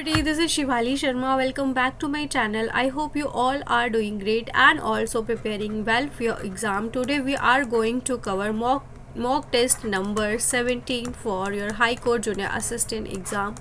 everybody, this is Shivali Sharma. Welcome back to my channel. I hope you all are doing great and also preparing well for your exam. Today we are going to cover mock test number 17 for your High Court Junior Assistant exam.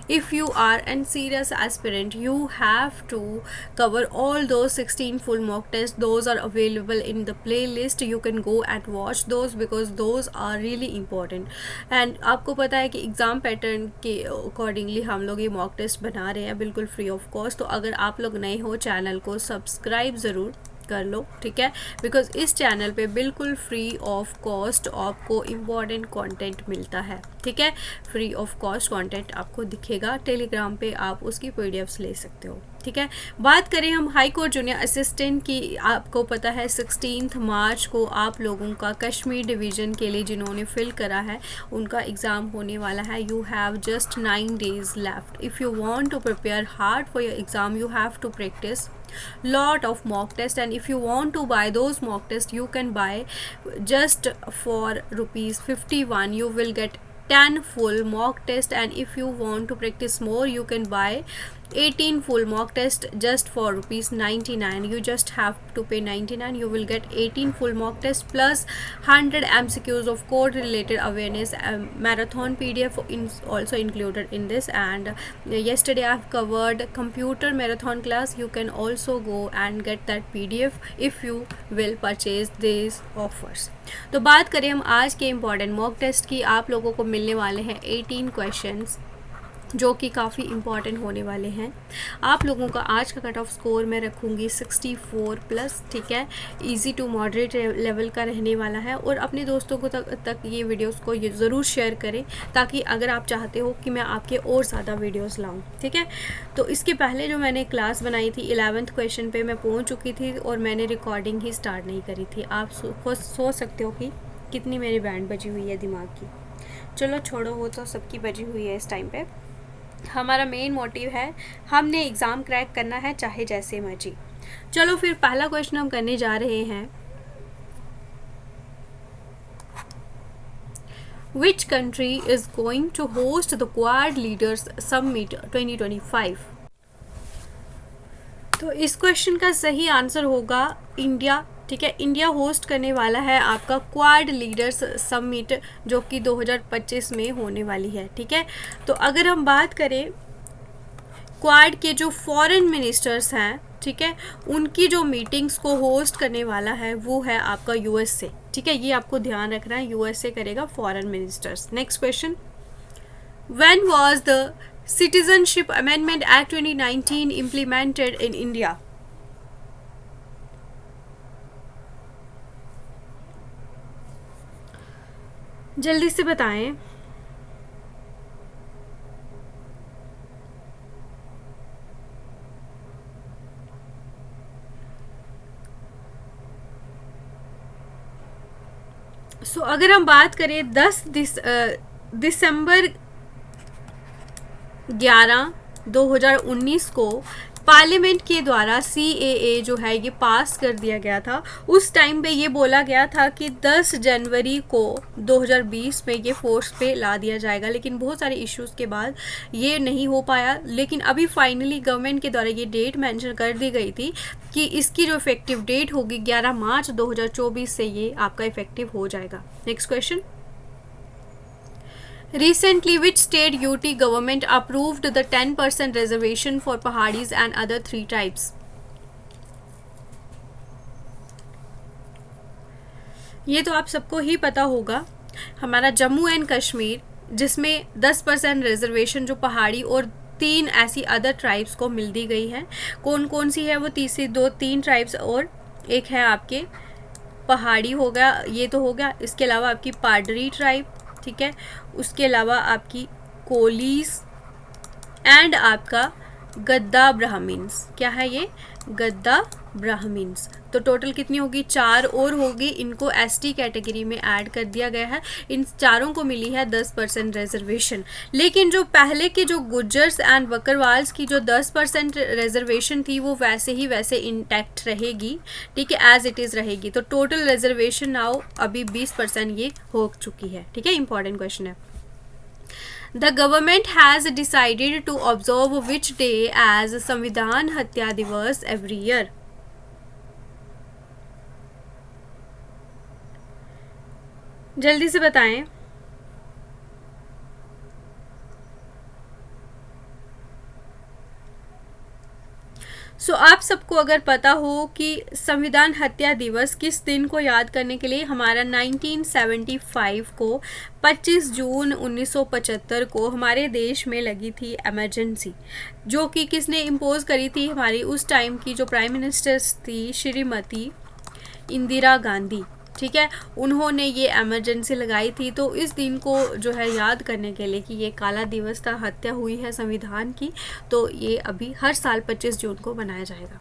If you are a serious aspirant, you have to cover all those 16 full mock tests. Those are available in the playlist. You can go and watch those because those are really important. And आपको पता है कि exam pattern के accordingly हम लोग ये mock test बना रहे हैं बिल्कुल फ्री ऑफ कॉस्ट. तो अगर आप लोग नए हो चैनल को सब्सक्राइब ज़रूर कर लो, ठीक है, बिकॉज इस चैनल पे बिल्कुल फ्री ऑफ कॉस्ट आपको इम्पॉर्टेंट कंटेंट मिलता है. ठीक है, फ्री ऑफ कॉस्ट कंटेंट आपको दिखेगा. टेलीग्राम पे आप उसकी पीडीएफ्स ले सकते हो. ठीक है, बात करें हम हाई कोर्ट जूनियर असिस्टेंट की. आपको पता है 16 मार्च को आप लोगों का कश्मीर डिवीज़न के लिए जिन्होंने फिल करा है उनका एग्ज़ाम होने वाला है. You have just 9 days left. If you want to prepare hard for your exam you have to practise lot of mock test, and if you want to buy those mock tests you can buy just for ₹51. You will get 10 full mock test, and if you want to practice more you can buy 18 full mock test just for ₹99. You just have to pay 99. You will get 18 full mock test plus 100 MCQs of code related awareness. Marathon PDF also included in this, and yesterday I have covered computer marathon class. You can also go and get that PDF if you will purchase these offers. तो बात करें हम आज के important mock test की. आप लोगों को मिलने वाले हैं 18 क्वेश्चंस जो कि काफ़ी इम्पॉर्टेंट होने वाले हैं. आप लोगों का आज का कट ऑफ स्कोर मैं रखूँगी 64+. ठीक है, इजी टू मॉडरेट लेवल का रहने वाला है. और अपने दोस्तों को तक ये वीडियोस को ये ज़रूर शेयर करें ताकि अगर आप चाहते हो कि मैं आपके और ज़्यादा वीडियोस लाऊं. ठीक है, तो इसके पहले जो मैंने क्लास बनाई थी 11th क्वेश्चन पे मैं पहुँच चुकी थी और मैंने रिकॉर्डिंग ही स्टार्ट नहीं करी थी. आप सोच सकते हो कि कितनी मेरी बैंड बजी हुई है दिमाग की. चलो छोड़ो, वो तो सबकी बजी हुई है. इस टाइम पे हमारा मेन मोटिव है हमने एग्ज़ाम क्रैक करना है चाहे जैसे मर्जी. चलो फिर पहला क्वेश्चन हम करने जा रहे हैं. Which country is going to host the Quad leaders summit 2025. तो इस क्वेश्चन का सही आंसर होगा इंडिया. ठीक है, इंडिया होस्ट करने वाला है आपका क्वाड लीडर्स समिट जो कि 2025 में होने वाली है. ठीक है, तो अगर हम बात करें क्वाड के जो फॉरेन मिनिस्टर्स हैं, ठीक है, उनकी जो मीटिंग्स को होस्ट करने वाला है वो है आपका USA. ठीक है, ये आपको ध्यान रखना है, USA करेगा foreign ministers. Next question, when was the citizenship amendment act 2019 implemented in India. जल्दी से बताएं. अगर हम बात करें 10 दिसंबर 11, 2019 को पार्लियामेंट के द्वारा CAA जो है ये पास कर दिया गया था. उस टाइम पे ये बोला गया था कि 10 जनवरी को 2020 में ये फोर्स पे ला दिया जाएगा, लेकिन बहुत सारे इश्यूज़ के बाद ये नहीं हो पाया. लेकिन अभी फाइनली गवर्नमेंट के द्वारा ये डेट मेंशन कर दी गई थी कि इसकी जो इफेक्टिव डेट होगी 11 मार्च 2024 से ये आपका इफेक्टिव हो जाएगा. Next question, recently which state UT government approved the 10% reservation for Pahadis and other 3 tribes. ये तो आप सबको ही पता होगा, हमारा जम्मू एंड कश्मीर, जिसमें 10% रिजर्वेशन जो पहाड़ी और 3 ऐसी अदर ट्राइब्स को मिल दी गई है. कौन कौन सी है वो? 3 ट्राइब्स और एक है आपके पहाड़ी हो गया, ये तो हो गया. इसके अलावा आपकी पाडरी ट्राइब, ठीक है, उसके अलावा आपकी कोलीस एंड आपका गद्दा ब्राह्मिन्स. क्या है ये? गद्दा ब्राह्मिन्स. तो टोटल कितनी होगी? 4 और होगी. इनको ST कैटेगरी में ऐड कर दिया गया है. इन चारों को मिली है 10% रिजर्वेशन. लेकिन जो पहले के जो गुज्जर्स एंड बकरवाल्स की जो 10% रिजर्वेशन थी वो वैसे ही वैसे इंटैक्ट रहेगी. ठीक है, एज इट इज़ रहेगी. तो टोटल रिजर्वेशन नाउ अभी 20% ये हो चुकी है. ठीक है, इंपॉर्टेंट क्वेश्चन है. The government has decided to observe which day as Samvidhan Hatya दिवस एवरी ईयर। जल्दी से बताएं। आप सबको अगर पता हो कि संविधान हत्या दिवस किस दिन को याद करने के लिए हमारा 1975 को 25 जून 1975 को हमारे देश में लगी थी इमरजेंसी, जो कि किसने इम्पोज करी थी, हमारी उस टाइम की जो प्राइम मिनिस्टर थी श्रीमती इंदिरा गांधी। ठीक है, उन्होंने ये इमरजेंसी लगाई थी। तो इस दिन को जो है याद करने के लिए कि ये काला दिवस था, हत्या हुई है संविधान की, तो ये अभी हर साल 25 जून को मनाया जाएगा।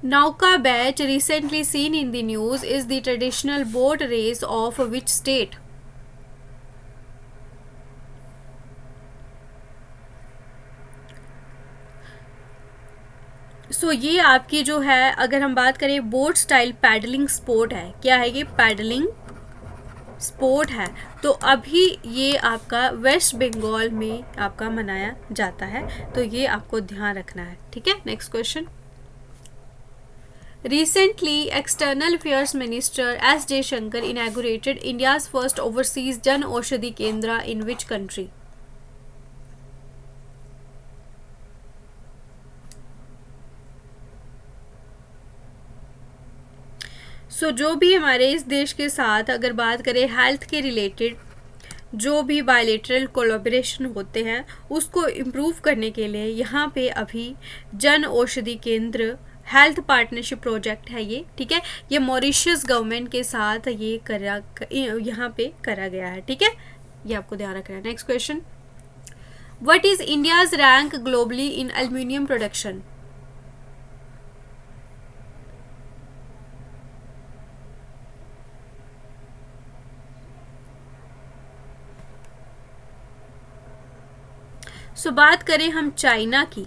Nauka Baich recently seen in the news is the traditional boat race of which state? ये आपकी जो है, अगर हम बात करें बोट स्टाइल पैडलिंग स्पोर्ट है। क्या है ये? पैडलिंग स्पोर्ट है। तो अभी ये आपका वेस्ट बंगाल में आपका मनाया जाता है, तो ये आपको ध्यान रखना है। ठीक है, next question. Recently external affairs minister S Jaishankar inaugurated India's first overseas Jan Aushadhi केंद्र इन विच कंट्री? जो भी हमारे इस देश के साथ अगर बात करें हेल्थ के रिलेटेड जो भी बायलेटरल कोलैबोरेशन होते हैं उसको इम्प्रूव करने के लिए यहाँ पे अभी जन औषधि केंद्र हेल्थ पार्टनरशिप प्रोजेक्ट है ये। ठीक है, ये मॉरिशस गवर्नमेंट के साथ ये यहाँ पे करा गया है। ठीक है, ये आपको ध्यान रखना है। Next question. What is India's rank globally in aluminium production? बात करें हम चाइना की,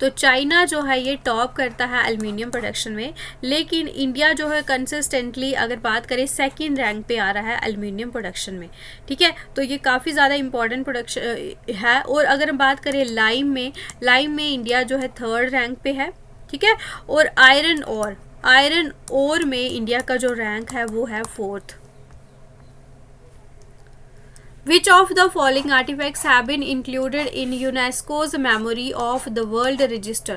तो चाइना जो है ये टॉप करता है एल्युमिनियम प्रोडक्शन में, लेकिन इंडिया जो है कंसिस्टेंटली अगर बात करें सेकंड रैंक पे आ रहा है एल्युमिनियम प्रोडक्शन में। ठीक है, तो ये काफ़ी ज़्यादा इंपॉर्टेंट प्रोडक्शन है। और अगर हम बात करें लाइम में इंडिया जो है थर्ड रैंक पे है। ठीक है, और आयरन ओर में इंडिया का जो रैंक है वो है fourth. Which of the following artifacts have been included in UNESCO's Memory of the World Register?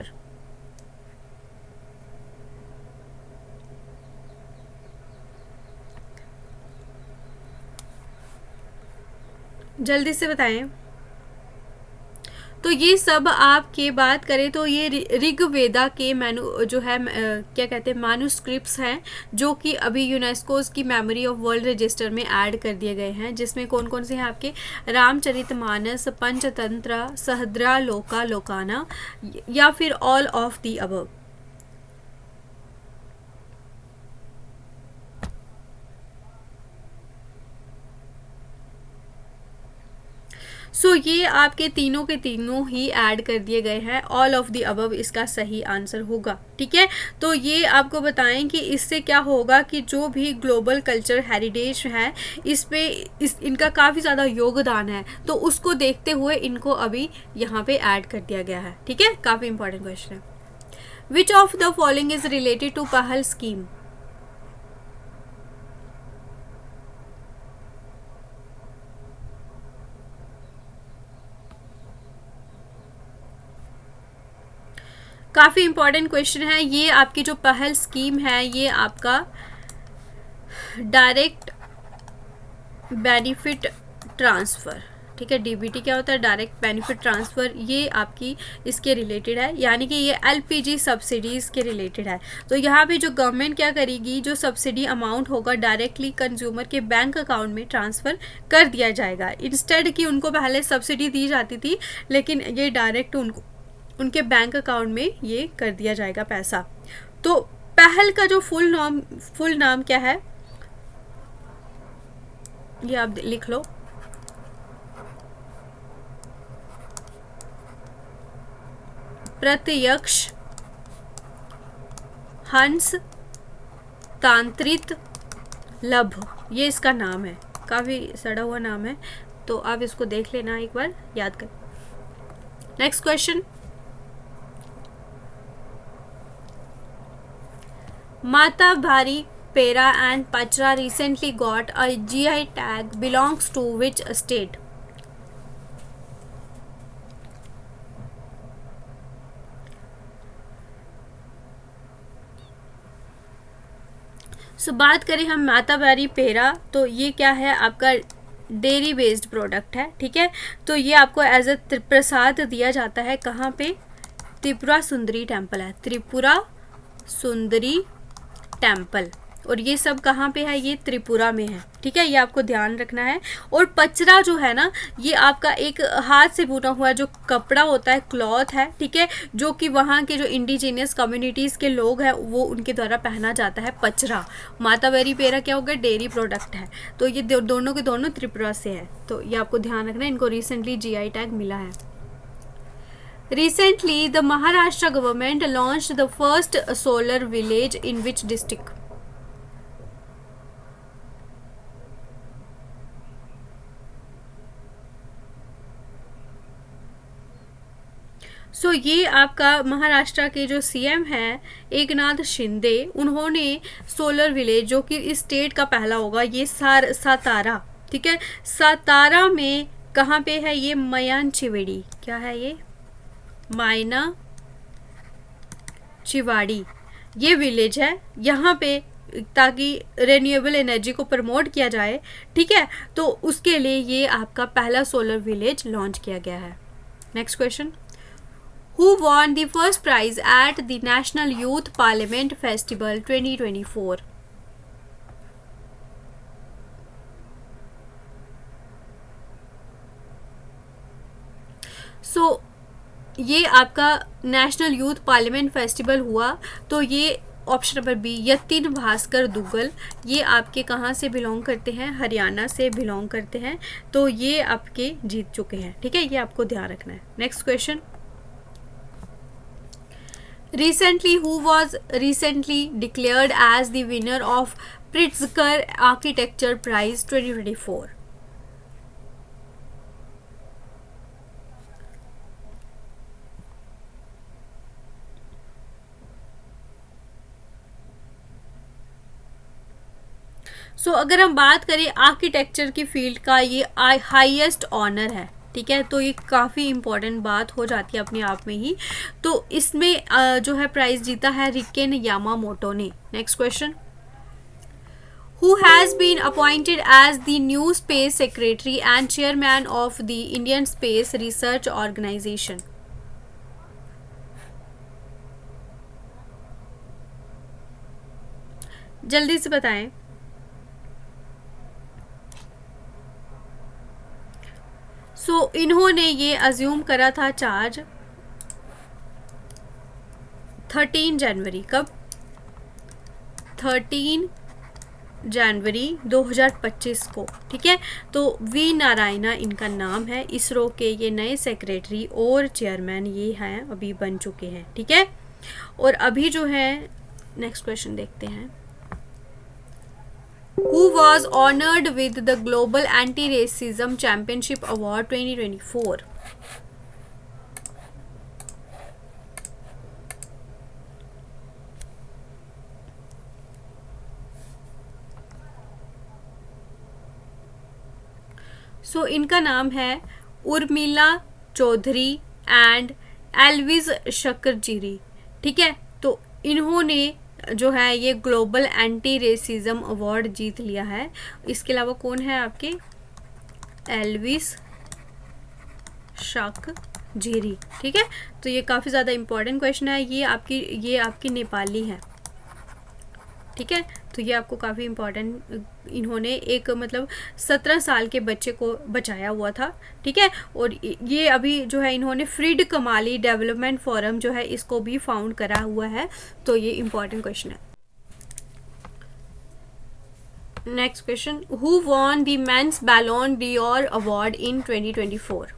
जल्दी से बताएं। तो ये सब आपके बात करें तो ये ऋग्वेदा के जो है क्या कहते हैं मैन्युस्क्रिप्ट्स हैं, जो कि अभी यूनेस्कोस की मेमोरी ऑफ वर्ल्ड रजिस्टर में ऐड कर दिए गए हैं, जिसमें कौन कौन से हैं आपके रामचरितमानस, पंचतंत्र, सहद्रा लोका लोकाना या फिर ऑल ऑफ दी अबव। ये आपके तीनों के तीनों ही ऐड कर दिए गए हैं। ऑल ऑफ द अबव इसका सही आंसर होगा। ठीक है, तो ये आपको बताएं कि इससे क्या होगा कि जो भी ग्लोबल कल्चर हेरिटेज है इनका काफ़ी ज़्यादा योगदान है, तो उसको देखते हुए इनको अभी यहाँ पे ऐड कर दिया गया है। ठीक है, काफ़ी इंपॉर्टेंट क्वेश्चन है। Which of the following is related to Pahal scheme? काफ़ी इंपॉर्टेंट क्वेश्चन है ये। आपकी जो पहल स्कीम है ये आपका डायरेक्ट बेनिफिट ट्रांसफ़र। ठीक है, डीबीटी क्या होता है? Direct benefit transfer. ये आपकी इसके रिलेटेड है, यानी कि ये एलपीजी सब्सिडीज़ के रिलेटेड है। तो यहाँ पे जो गवर्नमेंट क्या करेगी, जो सब्सिडी अमाउंट होगा डायरेक्टली कंज्यूमर के बैंक अकाउंट में ट्रांसफ़र कर दिया जाएगा। इंस्टेड कि उनको पहले सब्सिडी दी जाती थी, लेकिन ये डायरेक्ट उनके बैंक अकाउंट में ये कर दिया जाएगा पैसा। तो पहल का जो फुल नाम क्या है ये आप लिख लो। प्रत्यक्ष हंस तांत्रित लाभ, ये इसका नाम है। काफ़ी सड़ा हुआ नाम है, तो आप इसको देख लेना, एक बार याद कर। नेक्स्ट क्वेश्चन, माता भारी पेरा एंड पचरा recently got a GI tag, belongs to which state? सो बात करें हम माता भारी पेरा, तो ये क्या है आपका डेयरी बेस्ड प्रोडक्ट है, ठीक है। तो ये आपको एज अ प्रसाद दिया जाता है, कहाँ पे? त्रिपुरा सुंदरी टेम्पल है, त्रिपुरा सुंदरी टेम्पल, और ये सब कहाँ पे है? ये त्रिपुरा में है, ठीक है, ये आपको ध्यान रखना है। और पचरा जो है ना, ये आपका एक हाथ से बुना हुआ जो कपड़ा होता है, क्लॉथ है, ठीक है, जो कि वहाँ के जो इंडिजीनियस कम्युनिटीज़ के लोग हैं वो उनके द्वारा पहना जाता है पचरा। माता भारी पेरा क्या होगा? डेयरी प्रोडक्ट है। तो ये दोनों के दोनों त्रिपुरा से है, तो ये आपको ध्यान रखना है। इनको रिसेंटली GI टैग मिला है। Recently, the Maharashtra government launched the first solar village in which district? ये आपका महाराष्ट्र के जो CM हैं एकनाथ शिंदे, उन्होंने सोलर विलेज, जो कि इस स्टेट का पहला होगा, ये सातारा, ठीक है, सातारा में कहाँ पे है? ये मयानचिवाड़ी, क्या है ये? मायना चिवाड़ी, ये विलेज है यहाँ पे, ताकि रेन्यूएबल एनर्जी को प्रमोट किया जाए, ठीक है। तो उसके लिए ये आपका पहला सोलर विलेज लॉन्च किया गया है। Next question, Who won the first prize at the National Youth Parliament Festival 2024? ये आपका नेशनल यूथ पार्लियामेंट फेस्टिवल हुआ, तो ये option number B, Yatin Bhaskar Duggal, ये आपके कहाँ से बिलोंग करते हैं? हरियाणा से बिलोंग करते हैं, तो ये आपके जीत चुके हैं, ठीक है, ये आपको ध्यान रखना है। Next question, Recently, who was recently declared as the winner of Pritzker Architecture Prize 2024? अगर हम बात करें आर्किटेक्चर की फील्ड का, ये हाईएस्ट ऑनर है, ठीक है, तो ये काफ़ी इम्पोर्टेंट बात हो जाती है अपने आप में ही। तो इसमें जो है प्राइज जीता है रिकेन यामामोटो ने। Next question, who has been appointed as the new space secretary and chairman of the Indian Space Research Organisation? जल्दी से बताएं। इन्होंने ये अज्यूम करा था चार्ज 13 जनवरी, कब? 13 जनवरी 2025 को, ठीक है। तो वी नारायणा इनका नाम है, इसरो के ये नए सेक्रेटरी और चेयरमैन ये हैं, अभी बन चुके हैं, ठीक है। और अभी जो है नेक्स्ट क्वेश्चन देखते हैं, Who was honored with the Global Anti-Racism Championship Award 2024? इनका नाम है उर्मिला चौधरी एंड एल्विस शकरजीरी, ठीक है। तो इन्होंने जो है ये ग्लोबल एंटी रेसिज्म अवार्ड जीत लिया है। इसके अलावा कौन है आपके? एल्विस शकरजीरी, ठीक है। तो ये काफ़ी ज़्यादा इम्पोर्टेंट क्वेश्चन है, ये आपकी नेपाली है, ठीक है। तो ये आपको काफ़ी इम्पोर्टेंट, इन्होंने एक मतलब 17 साल के बच्चे को बचाया हुआ था, ठीक है। और ये अभी जो है इन्होंने फ्रीड कमाली डेवलपमेंट फोरम जो है इसको भी फाउंड करा हुआ है, तो ये इम्पोर्टेंट क्वेश्चन है। Next question, who won the men's Ballon d'Or award in 2024?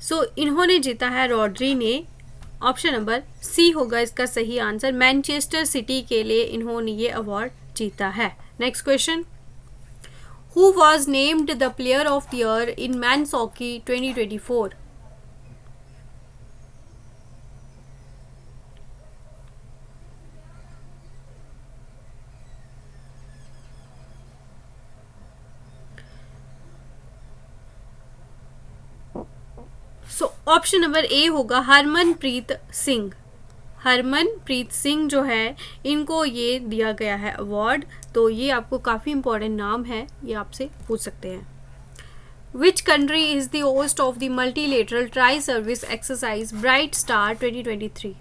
So इन्होंने जीता है, रॉड्री ने। ऑप्शन नंबर सी होगा इसका सही आंसर। मैनचेस्टर सिटी के लिए इन्होंने ये अवार्ड जीता है। Next question, who was named the player of the year in men's hockey 2024? So option number A होगा हरमनप्रीत सिंह। हरमनप्रीत सिंह जो है, इनको ये दिया गया है अवार्ड। तो ये आपको काफ़ी इंपॉर्टेंट नाम है, ये आपसे पूछ सकते हैं। Which country is the host of the multilateral tri service exercise bright star 2023?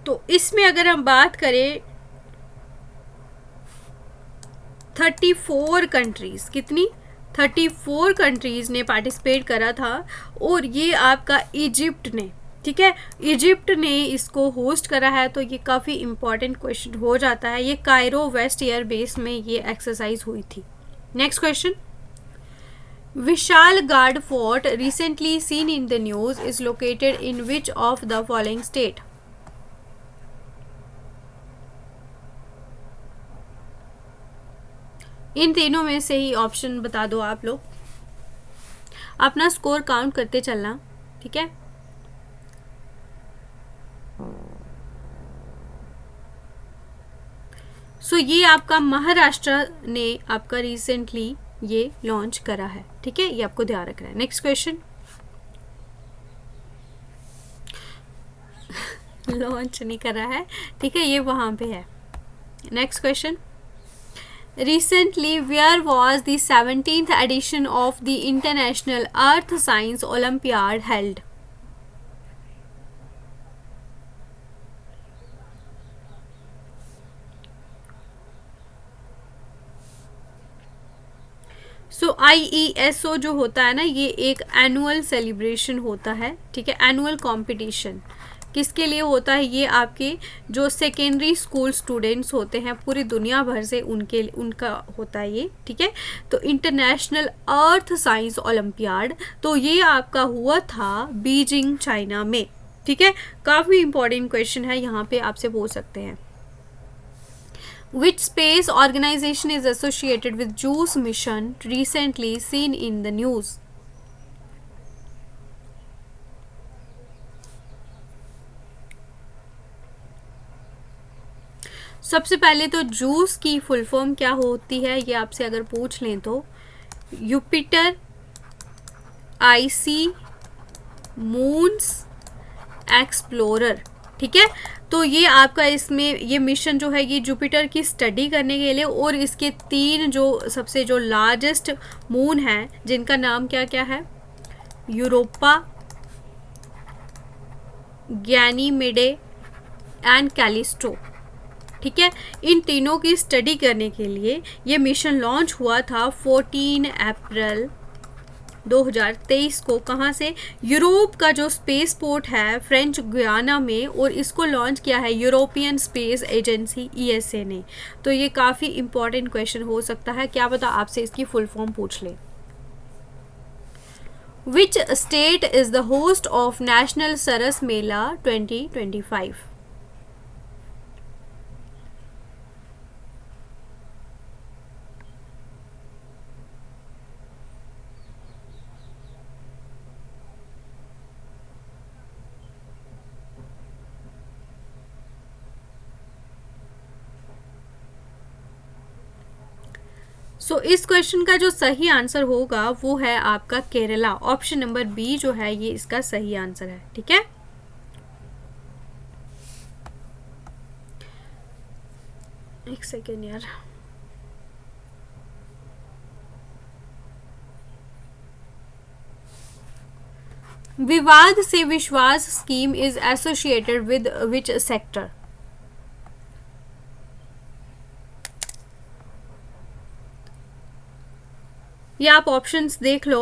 तो इसमें अगर हम बात करें 34 कंट्रीज, कितनी 34 कंट्रीज ने पार्टिसिपेट करा था। और ये आपका इजिप्ट ने, ठीक है, इजिप्ट ने इसको होस्ट करा है। तो ये काफ़ी इंपॉर्टेंट क्वेश्चन हो जाता है। ये कायरो वेस्ट एयर बेस में ये एक्सरसाइज हुई थी। Next question, Vishalgad fort recently seen in the news is located in which of the following state? इन तीनों में से ही ऑप्शन बता दो आप लोग। अपना स्कोर काउंट करते चलना, ठीक है। सो ये आपका महाराष्ट्र ने आपका रिसेंटली ये लॉन्च करा है, ठीक है, ये आपको ध्यान रखना है। नेक्स्ट क्वेश्चन, लॉन्च नहीं करा है, ठीक है, ये वहां पे है। Next question, recently where was the 17th edition of the International Earth Science Olympiad held? So IESO जो होता है ना, ये एक एनुअल सेलिब्रेशन होता है, ठीक है, एनुअल कंपटीशन। किसके लिए होता है? ये आपके जो सेकेंडरी स्कूल स्टूडेंट्स होते हैं पूरी दुनिया भर से, उनका होता है ये, ठीक है। तो इंटरनेशनल अर्थ साइंस ओलंपियाड, तो ये आपका हुआ था बीजिंग चाइना में, ठीक है। काफ़ी इंपॉर्टेंट क्वेश्चन है, यहाँ पे आपसे पूछ सकते हैं। Which space organization is associated with JUICE mission recently seen in the news? सबसे पहले तो जूस की फुल फॉर्म क्या होती है, ये आपसे अगर पूछ लें तो यूपिटर आईसी मून्स एक्सप्लोरर, ठीक है। तो ये आपका इसमें ये मिशन जो है ये जुपिटर की स्टडी करने के लिए, और इसके 3 जो सबसे जो लार्जेस्ट मून हैं जिनका नाम क्या क्या है, यूरोपा, गैनीमेडे एंड कैलिस्टो, ठीक है। इन तीनों की स्टडी करने के लिए ये मिशन लॉन्च हुआ था 14 अप्रैल 2023 को। कहाँ से? यूरोप का जो स्पेस पोर्ट है फ्रेंच गुयाना में, और इसको लॉन्च किया है यूरोपियन स्पेस एजेंसी ESA ने। तो ये काफ़ी इंपॉर्टेंट क्वेश्चन हो सकता है, क्या पता आपसे इसकी फुल फॉर्म पूछ ले। Which state is the host of national Saras Mela 2025? So इस क्वेश्चन का जो सही आंसर होगा वो है आपका केरला। ऑप्शन नंबर बी जो है ये इसका सही आंसर है, ठीक है। एक सेकेंड यार, विवाद से विश्वास scheme is associated with which sector? ये आप ऑप्शंस देख लो।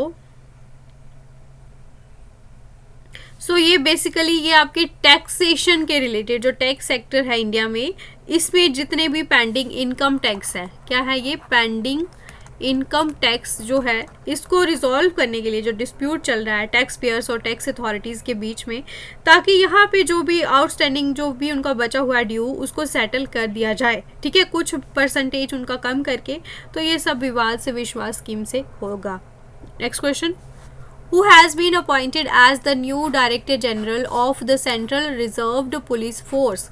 सो ये बेसिकली ये आपके टैक्सेशन के रिलेटेड, जो टैक्स सेक्टर है इंडिया में, इसमें जितने भी पेंडिंग इनकम टैक्स है, क्या है ये पेंडिंग इनकम टैक्स जो है, इसको रिजॉल्व करने के लिए जो डिस्प्यूट चल रहा है टैक्स पेयर्स और टैक्स अथॉरिटीज़ के बीच में, ताकि यहाँ पे जो भी आउटस्टैंडिंग जो भी उनका बचा हुआ ड्यू उसको सेटल कर दिया जाए, ठीक है, कुछ परसेंटेज उनका कम करके, तो ये सब विवाद से विश्वास स्कीम से होगा। Next question, who has been appointed as the new Director General of the Central Reserved Police Force?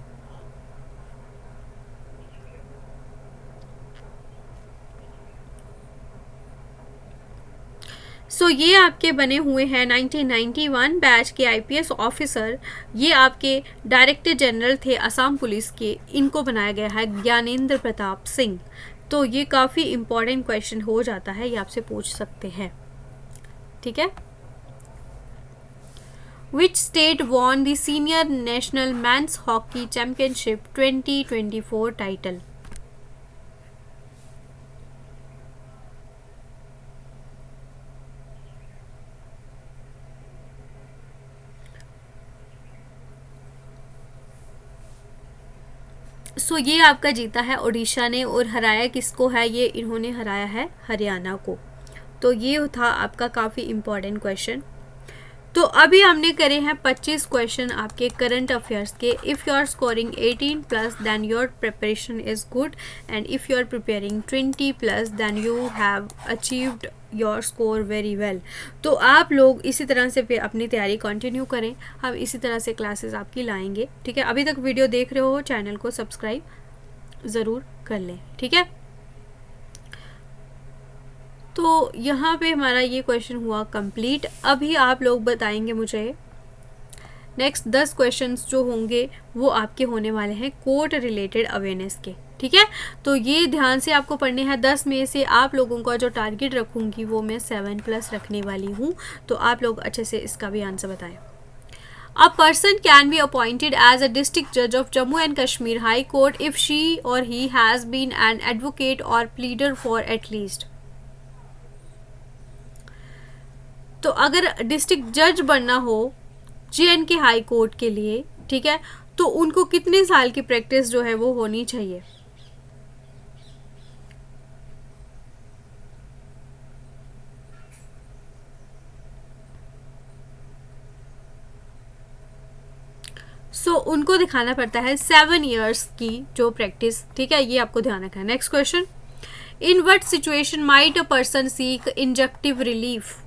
सो ये आपके बने हुए हैं 1991 बैच के आईपीएस ऑफिसर, ये आपके डायरेक्टर जनरल थे असम पुलिस के, इनको बनाया गया है ज्ञानेंद्र प्रताप सिंह। तो ये काफ़ी इम्पॉर्टेंट क्वेश्चन हो जाता है, ये आपसे पूछ सकते हैं, ठीक है। Which state won the Senior National Men's Hockey Championship 2024 title? सो ये आपका जीता है ओडिशा ने, और हराया किसको है, ये इन्होंने हराया है हरियाणा को। तो ये था आपका काफ़ी इम्पॉर्टेंट क्वेश्चन। तो अभी हमने करे हैं 25 क्वेश्चन आपके करंट अफेयर्स के। If you are scoring 18 plus then your preparation is good, and if you are preparing 20 plus then you have achieved your score very well. तो आप लोग इसी तरह से अपनी तैयारी कंटिन्यू करें, हम इसी तरह से क्लासेस आपकी लाएंगे, ठीक है। अभी तक वीडियो देख रहे हो, चैनल को सब्सक्राइब ज़रूर कर लें, ठीक है। तो यहाँ पे हमारा ये क्वेश्चन हुआ कंप्लीट। अभी आप लोग बताएंगे मुझे नेक्स्ट 10 क्वेश्चंस जो होंगे वो आपके होने वाले हैं कोर्ट रिलेटेड अवेयरनेस के, ठीक है। तो ये ध्यान से आपको पढ़ने हैं। 10 में से आप लोगों का जो टारगेट रखूँगी वो मैं 7+ रखने वाली हूँ, तो आप लोग अच्छे से इसका भी आंसर बताएं। A person can be appointed as a district judge of Jammu and Kashmir High Court if she or he has been an advocate or pleader for at least। तो अगर डिस्ट्रिक्ट जज बनना हो JNK हाई कोर्ट के लिए, ठीक है, तो उनको कितने साल की प्रैक्टिस जो है वो होनी चाहिए। उनको दिखाना पड़ता है 7 इयर्स की जो प्रैक्टिस, ठीक है, ये आपको ध्यान रखना है। Next question, in what situation might a person seek injective relief.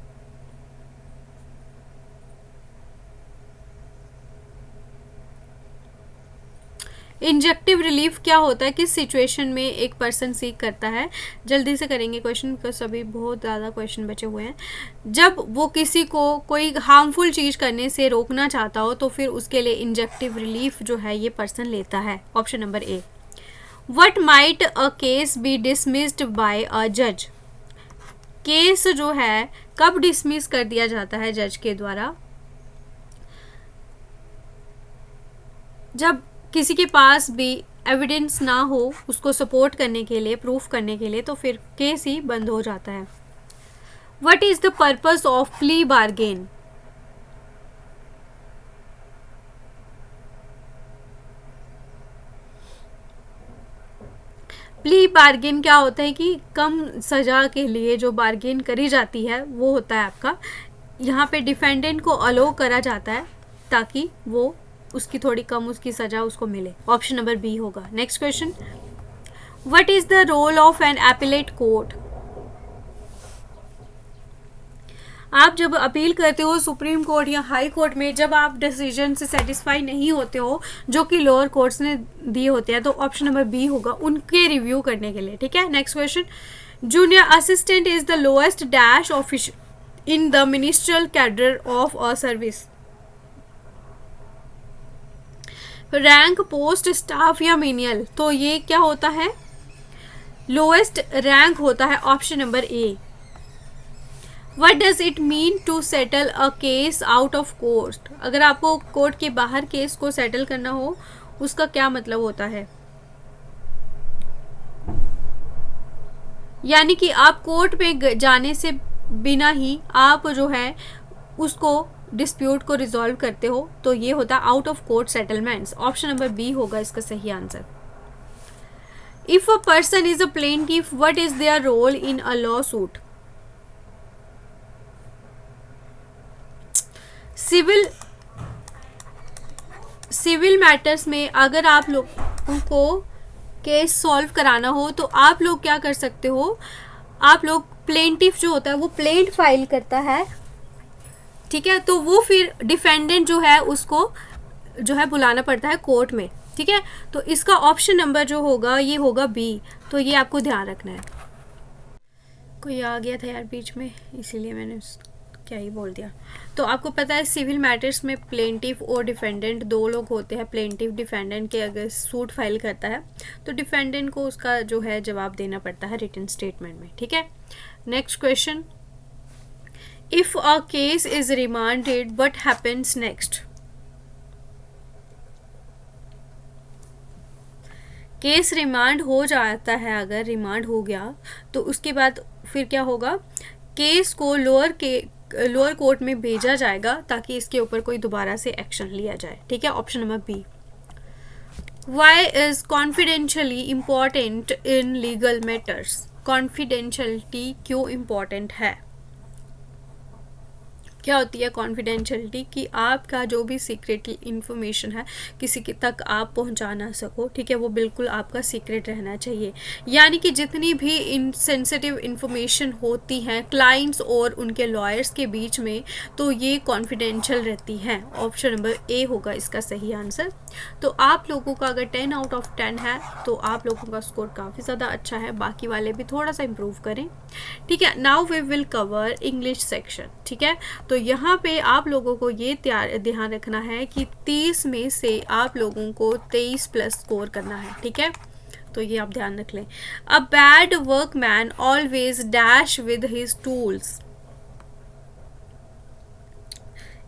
Injective relief क्या होता है, किस सिचुएशन में एक पर्सन सीख करता है। जल्दी से करेंगे क्वेश्चन, बिकॉज अभी बहुत ज़्यादा क्वेश्चन बचे हुए हैं। जब वो किसी को कोई हार्मफुल चीज़ करने से रोकना चाहता हो तो फिर उसके लिए इंजेक्टिव रिलीफ जो है ये पर्सन लेता है। Option number A. What might a case be dismissed by a जज। केस जो है कब डिसमिस कर दिया जाता है जज के द्वारा, जब किसी के पास भी एविडेंस ना हो उसको सपोर्ट करने के लिए, प्रूफ करने के लिए, तो फिर केस ही बंद हो जाता है। What is the purpose of plea bargain. Plea bargain क्या होता है कि कम सजा के लिए जो बार्गेन करी जाती है वो होता है आपका, यहाँ पे डिफेंडेंट को अलो करा जाता है ताकि वो उसकी थोड़ी कम उसकी सजा उसको मिले। ऑप्शन नंबर बी होगा। Next question, what is the role of an appellate court. आप जब अपील करते हो सुप्रीम कोर्ट या हाई कोर्ट में, जब आप डिसीजन से सेटिस्फाई नहीं होते हो जो कि लोअर कोर्ट्स ने दिए होते हैं, तो ऑप्शन नंबर बी होगा, उनके रिव्यू करने के लिए, ठीक है। Next question, junior assistant is the lowest dash official in the ministerial cadre of a service. Rank, post, staff या मेनियल, तो ये क्या होता है, लोएस्ट रैंक होता है। Option number A. What does it mean to settle a case out of court. अगर आपको कोर्ट के बाहर केस को सेटल करना हो उसका क्या मतलब होता है, यानी कि आप कोर्ट पे जाने से बिना ही आप जो है उसको डिस्प्यूट को रिजॉल्व करते हो, तो ये होता है out of court settlements. Option number B होगा इसका सही answer. If a person is a plaintiff, what is their role in a lawsuit? Civil matters में अगर आप लोगों को केस सॉल्व कराना हो तो आप लोग क्या कर सकते हो, आप लोग प्लेंटिफ जो होता है वो प्लेंट फाइल करता है, ठीक है, तो वो फिर डिफेंडेंट जो है उसको जो है बुलाना पड़ता है कोर्ट में, ठीक है। तो इसका ऑप्शन नंबर जो होगा ये होगा बी, तो ये आपको ध्यान रखना है। कोई आ गया था यार बीच में, इसीलिए मैंने क्या ही बोल दिया। तो आपको पता है सिविल मैटर्स में प्लेंटिफ और डिफेंडेंट दो लोग होते हैं। प्लेंटिफ डिफेंडेंट के अगर सूट फाइल करता है तो डिफेंडेंट को उसका जो है जवाब देना पड़ता है रिटन स्टेटमेंट में, ठीक है। Next question, if a case is remanded what happens next? Case remand हो जाता है, अगर रिमांड हो गया तो उसके बाद फिर क्या होगा, केस को लोअर कोर्ट में भेजा जाएगा ताकि इसके ऊपर कोई दोबारा से एक्शन लिया जाए, ठीक है। Option number B. Why is confidentially important in legal matters? Confidentiality क्यों इम्पॉर्टेंट है? क्या होती है कॉन्फिडेंशियलिटी? कि आपका जो भी सीक्रेट इंफॉर्मेशन है किसी के तक आप पहुंचा ना सको, ठीक है, वो बिल्कुल आपका सीक्रेट रहना चाहिए। यानी कि जितनी भी सेंसिटिव इंफॉर्मेशन होती हैं क्लाइंट्स और उनके लॉयर्स के बीच में, तो ये कॉन्फिडेंशियल रहती हैं। ऑप्शन नंबर ए होगा इसका सही आंसर। तो आप लोगों का अगर 10 आउट ऑफ 10 है तो आप लोगों का स्कोर काफ़ी ज़्यादा अच्छा है, बाकी वाले भी थोड़ा सा इम्प्रूव करें, ठीक है। Now we will cover English section, ठीक है। तो यहाँ पे आप लोगों को ये ध्यान रखना है कि 30 में से आप लोगों को 23 प्लस स्कोर करना है, ठीक है, तो ये आप ध्यान रख लें। A bad workman always dash with his tools.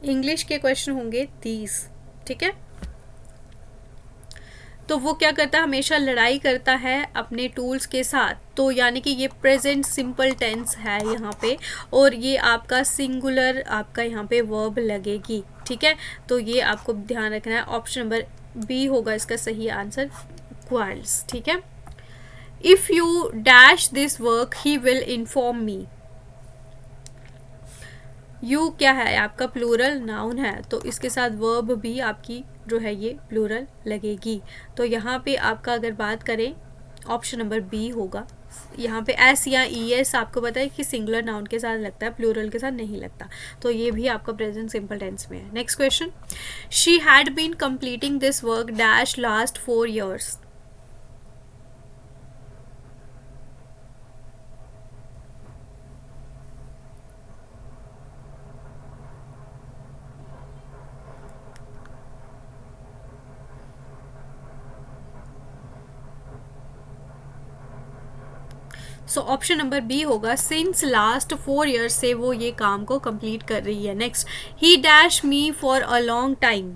English के क्वेश्चन होंगे 30, ठीक है। तो वो क्या करता है, हमेशा लड़ाई करता है अपने टूल्स के साथ। तो यानी कि ये प्रेजेंट सिंपल टेंस है यहाँ पे, और ये आपका सिंगुलर आपका यहाँ पे वर्ब लगेगी, ठीक है। तो ये आपको ध्यान रखना है। ऑप्शन नंबर बी होगा इसका सही आंसर, क्वार्ल्स, ठीक है। If you dash this work he will inform me. You क्या है, आपका प्लूरल नाउन है, तो इसके साथ वर्ब भी आपकी जो है ये प्लूरल लगेगी। तो यहाँ पे आपका अगर बात करें ऑप्शन नंबर बी होगा। यहाँ पे एस या ई एस आपको पता है कि सिंगुलर नाउन के साथ लगता है, प्लूरल के साथ नहीं लगता, तो ये भी आपका प्रेजेंट सिंपल टेंस में है। Next question, she had been completing this work dash last 4 years। So option number B होगा, सिंस लास्ट 4 years से वो ये काम को कंप्लीट कर रही है। Next, he dash me for a long time.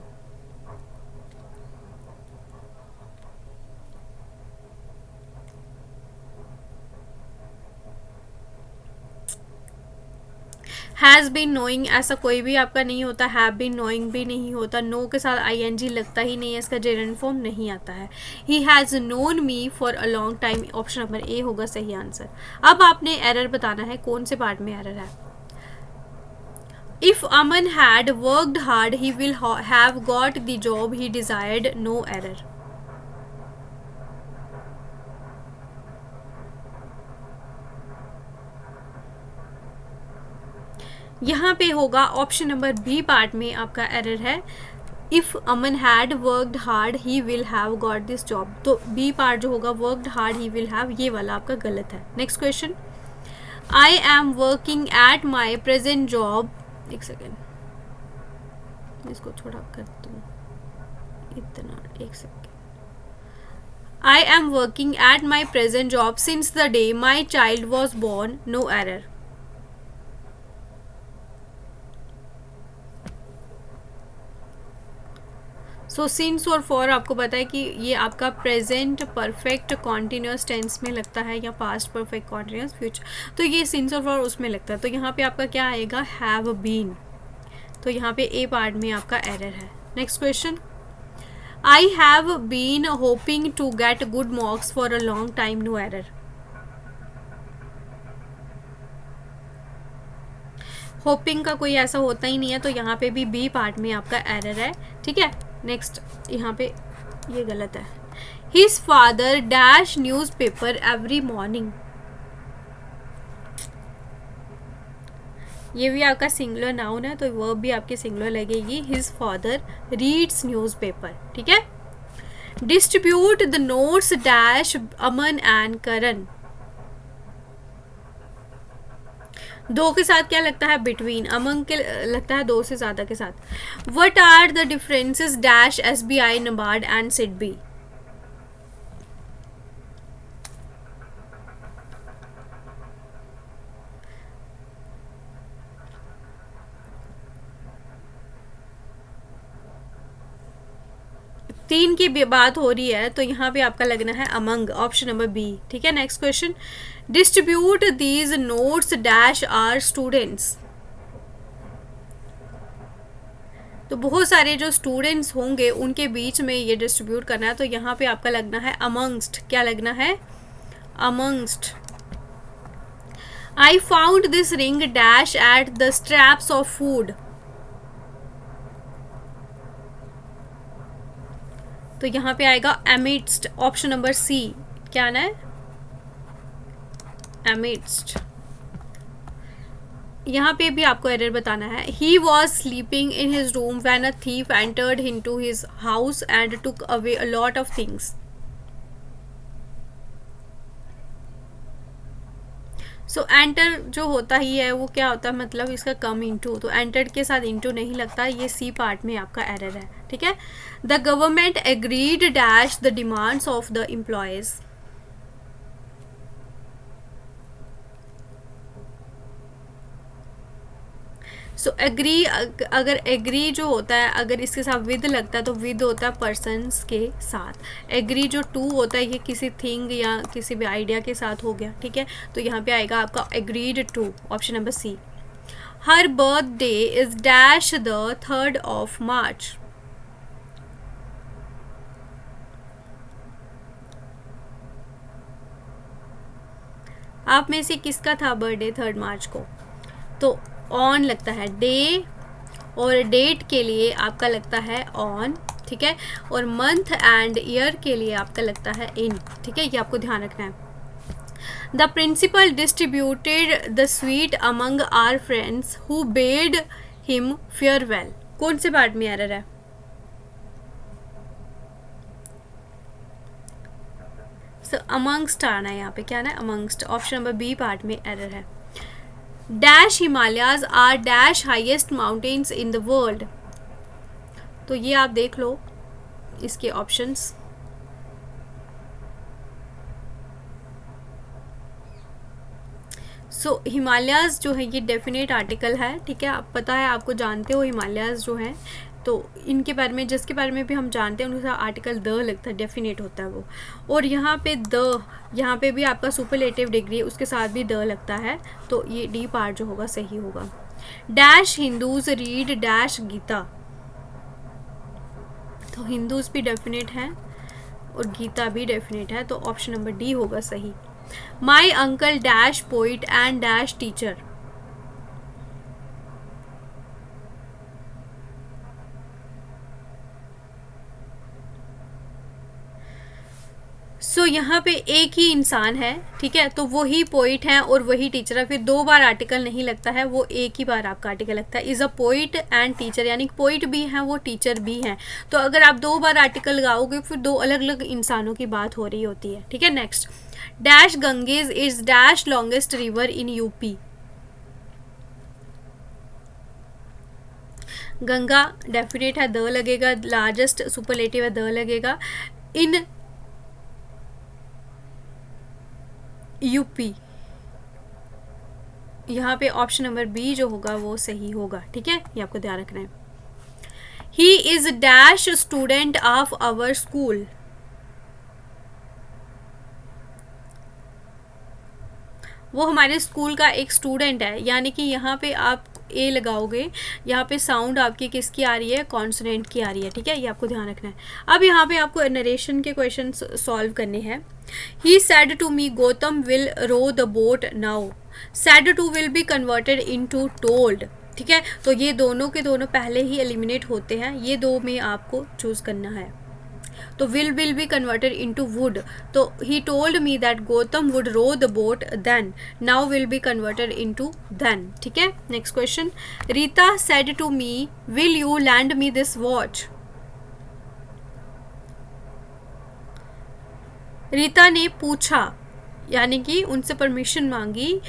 Has been knowing ऐसा कोई भी आपका नहीं होता, हैव बीन नोइंग भी नहीं होता, नो के साथ आईएनजी लगता ही नहीं है, इसका जेरंड फॉर्म नहीं आता है। He has known me for a long time. Option number A होगा सही आंसर। अब आपने एरर बताना है, कौन से पार्ट में एरर है। If Aman had worked hard he will have got the job he desired, no error. यहाँ पे होगा ऑप्शन नंबर बी पार्ट में आपका एरर है। If Aman had worked hard he will have got this job, तो B part जो होगा worked hard he will have, ये वाला आपका गलत है। Next question, I am working at my present job. एक सेकेंड, इसको थोड़ा कर दूँ इतना, एक second. I am working at my present job since the day my child was born, no error. So since और फॉर आपको पता है कि ये आपका प्रेजेंट परफेक्ट कॉन्टिन्यूस टेंस में लगता है या पास्ट परफेक्ट कॉन्टिन्यूस फ्यूचर, तो ये सिंस और फॉर उसमें लगता है। तो यहाँ पे आपका क्या आएगा, हैव बीन। तो यहाँ पे ए पार्ट में आपका एरर है। Next question, I have been hoping to get good marks for a long time, no error. Hoping का कोई ऐसा होता ही नहीं है, तो यहाँ पे भी बी पार्ट में आपका एरर है, ठीक है। नेक्स्ट, यहाँ पे ये गलत है। His father dash news paper every morning, ये भी आपका सिंगुलर नाउन है, तो वर्ब भी आपकी सिंगुलर लगेगी। His father reads newspaper, ठीक है। Distribute the notes dash Aman and Karan, दो के साथ क्या लगता है, बिटवीन, अमंग के लगता है दो से ज्यादा के साथ। What are the differences dash SBI NABARD and SIDBI, तीन की बात हो रही है, तो यहाँ पे आपका लगना है अमंग, ऑप्शन नंबर बी, ठीक है। Next question, distribute these notes dash our students, तो बहुत सारे जो स्टूडेंट्स होंगे उनके बीच में ये डिस्ट्रीब्यूट करना है, तो यहाँ पे आपका लगना है अमंगस्ट, क्या लगना है, amongst. I found this ring dash at the straps of food, तो यहाँ पे आएगा एमिड्स्ट, ऑप्शन नंबर सी, क्या आना है, एमिड्स्ट। यहाँ पे भी आपको एरर बताना है। He was sleeping in his room when a thief entered into his house and took away a lot of things, so enter जो होता ही है वो क्या होता है, मतलब इसका कम इनटू, तो एंटर्ड के साथ इनटू नहीं लगता, ये सी पार्ट में आपका एरर है, ठीक है। The government agreed dash the demands of the employees, so agree, अगर एग्री जो होता है अगर इसके साथ विद लगता है तो विद होता है पर्सन्स के साथ। एग्री जो टू होता है ये किसी थिंग या किसी भी आइडिया के साथ हो गया, ठीक है। तो यहाँ पे आएगा आपका agreed to, option number C. Her birthday is dash the 3rd of March, आप में से किसका था बर्थडे 3rd मार्च को, तो ऑन लगता है, डे और डेट के लिए आपका लगता है ऑन, ठीक है, और मंथ एंड ईयर के लिए आपका लगता है इन, ठीक है, ये आपको ध्यान रखना है। The principal distributed the sweet among our friends who bade him farewell, कौन से पार्ट में एरर है, सो अमंगस्ट आना है यहाँ पे, क्या ना amongst, option number B part में एरर है। Dash Himalayas are dash highest mountains in the world, तो ये आप देख लो इसके ऑप्शंस। सो हिमालयाज जो है ये डेफिनेट आर्टिकल है, ठीक है, आप पता है, आपको जानते हो हिमालयाज जो है, तो इनके बारे में, जिसके बारे में भी हम जानते हैं उनके साथ आर्टिकल द लगता है, डेफिनेट होता है वो। और यहाँ पे द, यहाँ पे भी आपका सुपरलेटिव डिग्री उसके साथ भी द लगता है, तो ये डी पार्ट जो होगा सही होगा। Dash Hindus read dash Gita, तो हिंदूज भी डेफिनेट है और गीता भी डेफिनेट है, तो ऑप्शन नंबर डी होगा सही। My uncle dash poet and dash teacher, so यहाँ पे एक ही इंसान है, ठीक है, तो वही पोइट है और वही टीचर है, फिर दो बार आर्टिकल नहीं लगता है, वो एक ही बार आपका आर्टिकल लगता है। Is a poet and teacher, यानी पोइट भी हैं वो टीचर भी हैं, तो अगर आप दो बार आर्टिकल लगाओगे फिर दो अलग अलग इंसानों की बात हो रही होती है, ठीक है। Next, dash Ganges is dash longest river in UP, Ganga definite है, द लगेगा, लार्जेस्ट सुपरलेटिव है, द लगेगा, इन यूपी, यहाँ पे ऑप्शन नंबर बी जो होगा वो सही होगा, ठीक है, ये आपको ध्यान रखना है। He is dash student of our school, वो हमारे स्कूल का एक स्टूडेंट है, यानी कि यहाँ पे आप ए लगाओगे, यहाँ पे साउंड आपकी किसकी आ रही है, कॉन्सोनेंट की आ रही है, ठीक है, ये आपको ध्यान रखना है। अब यहाँ पे आपको नरेशन के क्वेश्चन सॉल्व करने हैं। He said to me Gautam will row the boat now, said to will be converted into told, ठीक है, तो ये दोनों के दोनों पहले ही एलिमिनेट होते हैं, ये दो में आपको चूज करना है। तो will be converted into would, तो he told me that Gautam would row the boat then, now will be converted into then, ठीक है। Next question, Rita said to me will you lend me this watch, Rita ने पूछा यानी कि उनसे permission मांगी,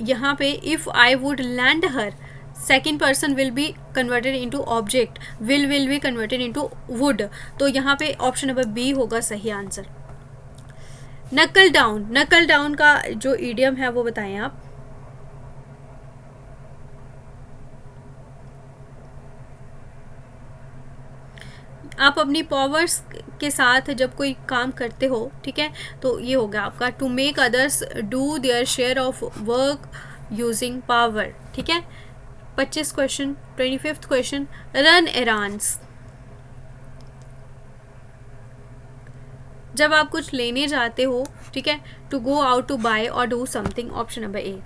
यहाँ पे if I would lend her, second person will be converted into object, will be converted into would, तो यहाँ पे ऑप्शन नंबर बी होगा सही आंसर। नकल डाउन का जो ईडियम है वो बताएं आप। आप अपनी पावर्स के साथ जब कोई काम करते हो, ठीक है, तो ये होगा आपका to make others do their share of work using power, ठीक है। 25 क्वेश्चन, 25th क्वेश्चन, रन एरांस, जब आप कुछ लेने जाते हो, ठीक है, to go out to buy और do something, option number A.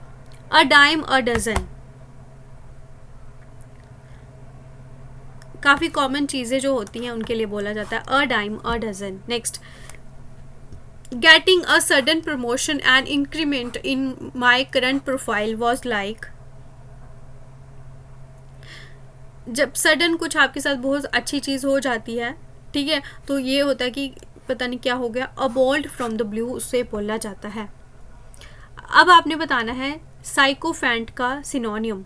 A dime a dozen, काफ़ी कॉमन चीज़ें जो होती हैं उनके लिए बोला जाता है a dime a dozen. Next, getting a sudden promotion and increment in my current profile was like, जब सडन कुछ आपके साथ बहुत अच्छी चीज़ हो जाती है, ठीक है, तो ये होता है कि पता नहीं क्या हो गया, अबॉल्ड फ्रॉम द ब्लू उससे बोला जाता है। अब आपने बताना है साइकोफेंट का सिनोनियम।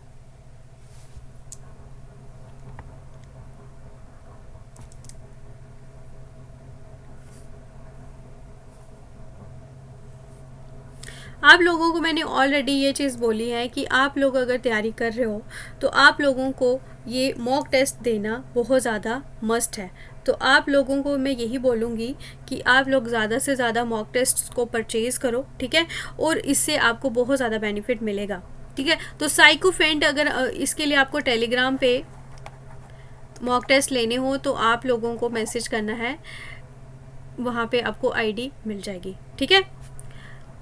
आप लोगों को मैंने ऑलरेडी ये चीज़ बोली है कि आप लोग अगर तैयारी कर रहे हो तो आप लोगों को ये मॉक टेस्ट देना बहुत ज़्यादा मस्ट है। तो आप लोगों को मैं यही बोलूँगी कि आप लोग ज़्यादा से ज़्यादा मॉक टेस्ट को परचेज़ करो, ठीक है, और इससे आपको बहुत ज़्यादा बेनिफिट मिलेगा, ठीक है। तो साइकोफेंट अगर इसके लिए आपको टेलीग्राम पे मॉक टेस्ट लेने हो तो आप लोगों को मैसेज करना है, वहाँ पे आपको आईडी मिल जाएगी, ठीक है।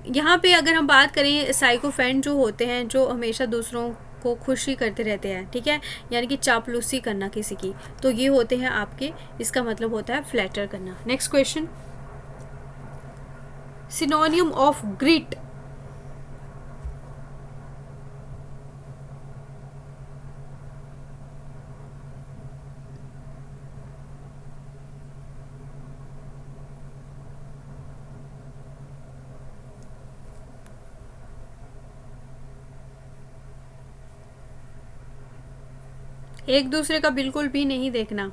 यहाँ पे अगर हम बात करें, साइकोफेंट जो होते हैं जो हमेशा दूसरों को खुशी करते रहते हैं, ठीक है, यानी कि चापलूसी करना किसी की, तो ये होते हैं आपके, इसका मतलब होता है फ्लैटर करना। Next question, synonym of grit, एक दूसरे का बिल्कुल भी नहीं देखना।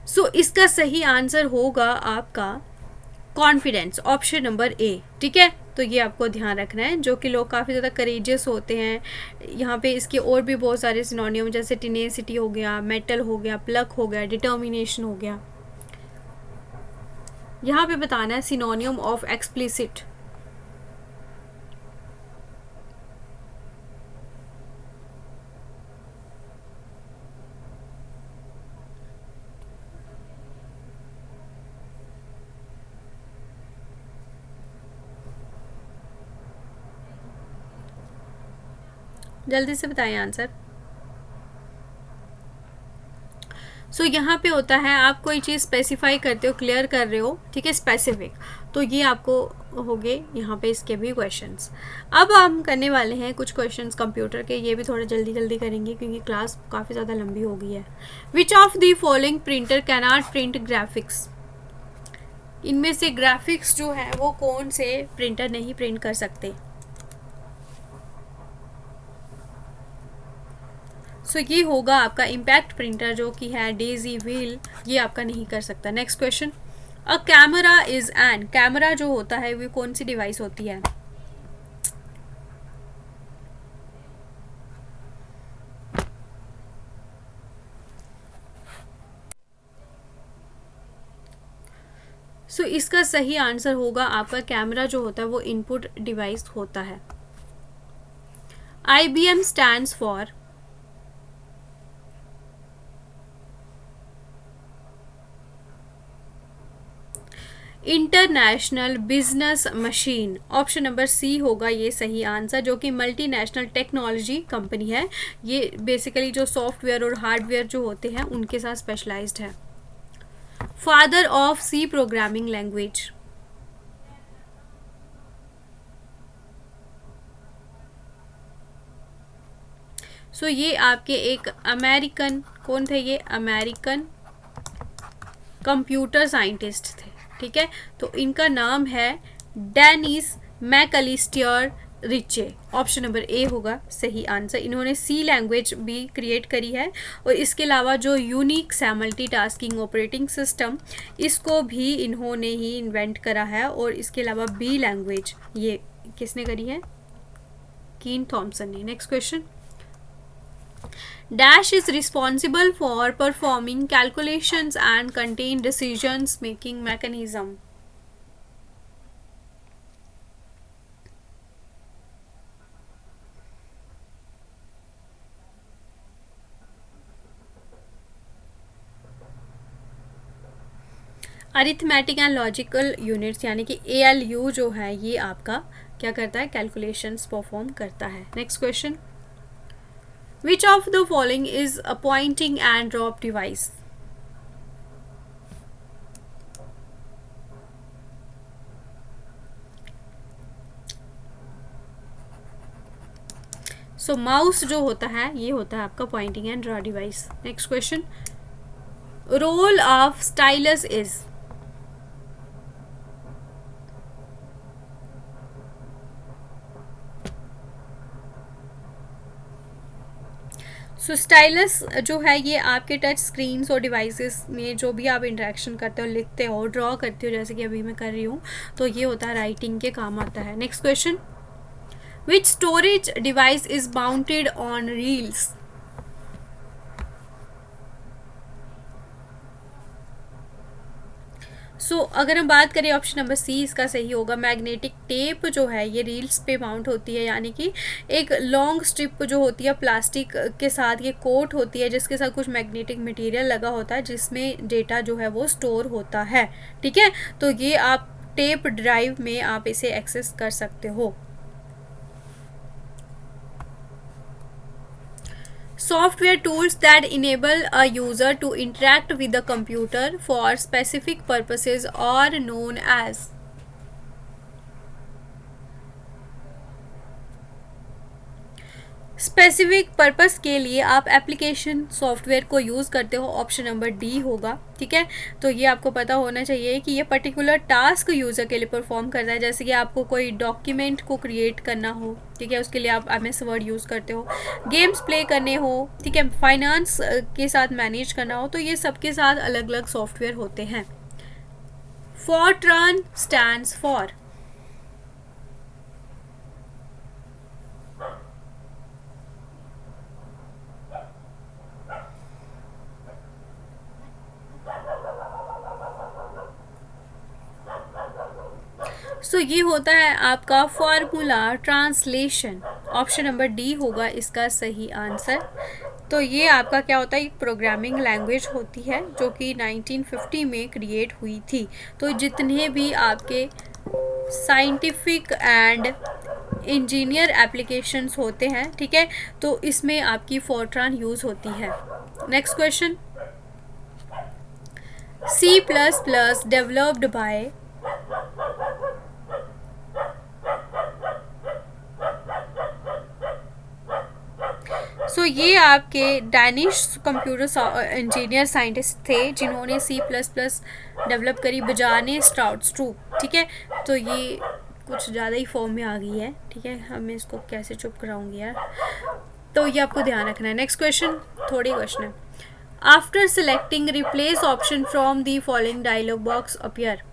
सो इसका सही आंसर होगा आपका कॉन्फिडेंस, ऑप्शन नंबर ए, ठीक है। तो ये आपको ध्यान रखना है, जो कि लोग काफ़ी ज़्यादा करेजियस होते हैं। यहाँ पे इसके और भी बहुत सारे सिनोनियम जैसे टिनेसिटी हो गया, मेटल हो गया, प्लक हो गया, डिटर्मिनेशन हो गया। यहाँ पे बताना है सिनोनियम ऑफ एक्सप्लिसिट, जल्दी से बताएं आंसर। सो यहाँ पे होता है आप कोई चीज़ स्पेसिफाई करते हो, क्लियर कर रहे हो, ठीक है, स्पेसिफिक, तो ये आपको हो गए यहाँ पे इसके भी क्वेश्चंस। अब हम करने वाले हैं कुछ क्वेश्चंस कंप्यूटर के, ये भी थोड़ा जल्दी जल्दी करेंगे क्योंकि क्लास काफ़ी ज़्यादा लंबी हो गई है। Which of the following printer can not print graphics, इनमें से ग्राफिक्स जो है वो कौन से प्रिंटर नहीं प्रिंट कर सकते। सो ये होगा आपका इम्पैक्ट प्रिंटर जो कि है डेजी व्हील, ये आपका नहीं कर सकता। Next question, a camera is an, camera जो होता है वो कौन सी डिवाइस होती है। सो इसका सही आंसर होगा आपका कैमरा जो होता है वो इनपुट डिवाइस होता है। IBM stands for International Business Machine. Option number C होगा ये सही आंसर, जो कि मल्टीनेशनल टेक्नोलॉजी कंपनी है। ये बेसिकली जो सॉफ्टवेयर और हार्डवेयर जो होते हैं उनके साथ स्पेशलाइज्ड है। Father of C programming language. So ये आपके एक अमेरिकन कौन थे, ये अमेरिकन कंप्यूटर साइंटिस्ट थे, ठीक है। तो इनका नाम है Dennis MacAlistair Ritchie. Option number A होगा सही आंसर। इन्होंने सी लैंग्वेज भी क्रिएट करी है और इसके अलावा जो यूनिक मल्टीटास्किंग ऑपरेटिंग सिस्टम, इसको भी इन्होंने ही इन्वेंट करा है। और इसके अलावा बी लैंग्वेज ये किसने करी है, कीन थॉमसन ने। Next question, Dash is responsible for performing calculations and contain decisions making mechanism. Arithmetic and logical units यानी कि ALU जो है ये आपका क्या करता है, कैलकुलेशंस परफॉर्म करता है। Next question, Which of the following is a pointing and drop device? So mouse जो होता है ये होता है आपका pointing and draw device. Next question, role of stylus is. So stylus जो है ये आपके टच स्क्रीन्स और डिवाइसेस में जो भी आप इंटरेक्शन करते हो, लिखते हो, ड्रॉ करते हो, जैसे कि अभी मैं कर रही हूँ, तो ये होता है राइटिंग के काम आता है। Next question, which storage device is mounted on reels. So अगर हम बात करें ऑप्शन नंबर सी इसका सही होगा। मैग्नेटिक टेप जो है ये रील्स पे माउंट होती है, यानी कि एक लॉन्ग स्ट्रिप जो होती है प्लास्टिक के साथ ये कोट होती है, जिसके साथ कुछ मैग्नेटिक मटेरियल लगा होता है जिसमें डेटा जो है वो स्टोर होता है, ठीक है। तो ये आप टेप ड्राइव में आप इसे एक्सेस कर सकते हो। Software tools that enable a user to interact with the computer for specific purposes are known as। Specific purpose के लिए आप एप्लीकेशन सॉफ्टवेयर को यूज़ करते हो, ऑप्शन नंबर डी होगा, ठीक है। तो ये आपको पता होना चाहिए कि ये पर्टिकुलर टास्क यूज़र के लिए परफॉर्म करता है। जैसे कि आपको कोई डॉक्यूमेंट को क्रिएट करना हो, ठीक है, उसके लिए आप MS वर्ड यूज़ करते हो, गेम्स प्ले करने हो, ठीक है, फाइनेंस के साथ मैनेज करना हो, तो ये सबके साथ अलग अलग सॉफ्टवेयर होते हैं। फॉर्ट्रान स्टैंड्स फॉर। सो ये होता है आपका formula translation. Option number D होगा इसका सही आंसर। तो ये आपका क्या होता है, एक प्रोग्रामिंग लैंग्वेज होती है जो कि 1950 में क्रिएट हुई थी। तो जितने भी आपके साइंटिफिक एंड इंजीनियर एप्लीकेशंस होते हैं, ठीक है, तो इसमें आपकी फॉर्ट्रान यूज़ होती है। Next question, C++ developed by. So ये आपके डैनिश कंप्यूटर इंजीनियर साइंटिस्ट थे जिन्होंने C++ डेवलप करी बजाने स्ट्राउट्स, ठीक है। तो ये कुछ ज़्यादा ही फॉर्म में आ गई है, ठीक है, हमें इसको कैसे चुप कराऊंगी यार, तो ये आपको ध्यान रखना है। नेक्स्ट क्वेश्चन, थोड़े क्वेश्चन है। After selecting replace option from the following dialog box appear.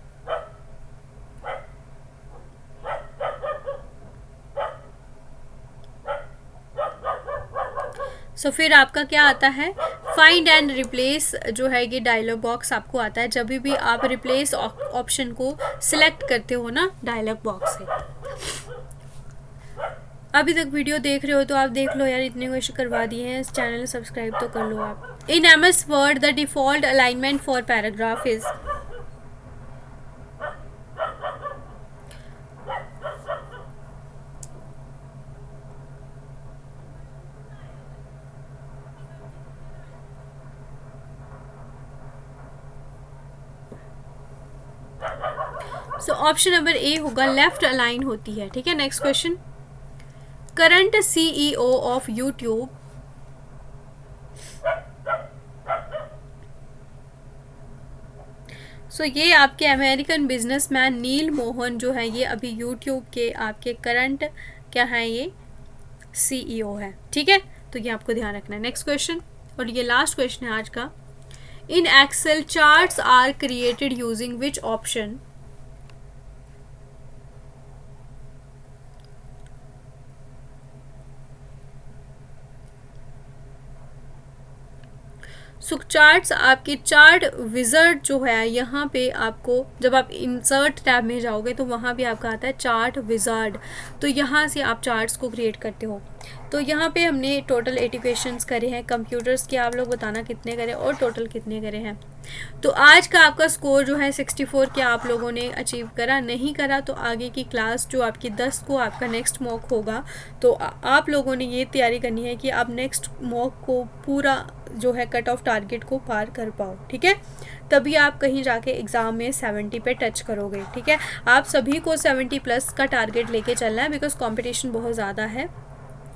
So फिर आपका क्या आता है, फाइंड एंड रिप्लेस जो है ये डायलॉग बॉक्स आपको आता है जब भी आप रिप्लेस ऑप्शन को सिलेक्ट करते हो ना डायलॉग बॉक्स से। अभी तक वीडियो देख रहे हो तो आप देख लो यार, इतने क्वेश्चन करवा दिए हैं, इस चैनल सब्सक्राइब तो कर लो आप। इन MS word the default alignment for paragraph is. So option number A होगा लेफ्ट अलाइन होती है, ठीक है। Next question, current CEO of YouTube so ये आपके अमेरिकन बिजनेसमैन नील मोहन जो है ये अभी यूट्यूब के आपके करंट क्या है, ये CEO है, ठीक है। तो ये आपको ध्यान रखना है। नेक्स्ट क्वेश्चन और ये लास्ट क्वेश्चन है आज का, in Excel charts are created using which option. So charts आपके चार्ट विज़र्ड जो है यहाँ पे आपको जब आप इंसर्ट टैब में जाओगे तो वहाँ पे आपका आता है चार्ट विज़ार्ड, तो यहाँ से आप चार्ट्स को क्रिएट करते हो। तो यहाँ पे हमने टोटल 80 क्वेश्चंस करे हैं कंप्यूटर्स के, आप लोग बताना कितने करे और टोटल कितने करे हैं। तो आज का आपका स्कोर जो है 64 क्या आप लोगों ने अचीव करा, नहीं करा तो आगे की क्लास जो आपकी 10 को आपका नेक्स्ट मॉक होगा, तो आप लोगों ने ये तैयारी करनी है कि आप नेक्स्ट मॉक को पूरा जो है कट ऑफ टारगेट को पार कर पाओ, ठीक है। तभी आप कहीं जाके एग्ज़ाम में 70 पे टच करोगे, ठीक है। आप सभी को 70 प्लस का टारगेट लेके चलना है, बिकॉज कंपटीशन बहुत ज़्यादा है।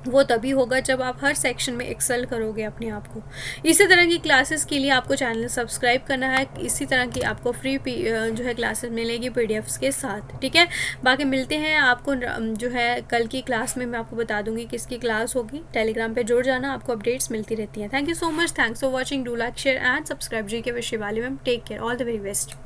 वो तभी होगा जब आप हर सेक्शन में एक्सेल करोगे अपने आप को। इसी तरह की क्लासेस के लिए आपको चैनल सब्सक्राइब करना है, इसी तरह की आपको फ्री जो है क्लासेस मिलेगी PDFs के साथ, ठीक है। बाकी मिलते हैं आपको जो है कल की क्लास में, मैं आपको बता दूंगी किसकी क्लास होगी। टेलीग्राम पे जुड़ जाना, आपको अपडेट्स मिलती रहती हैं। Thank you so much, thanks for watching, do like share and subscribe. G K विषय वाले ma'am, take care, all the very best.